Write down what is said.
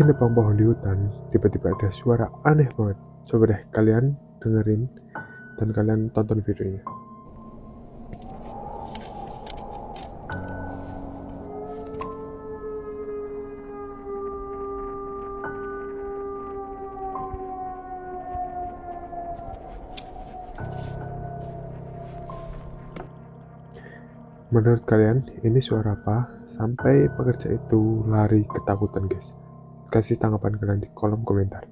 Lagi nebang pohon di hutan, tiba-tiba ada suara aneh banget. Coba deh kalian dengerin dan kalian tonton videonya. Menurut kalian ini suara apa? Sampai pekerja itu lari ketakutan, guys. Kasih tanggapan kalian di kolom komentar.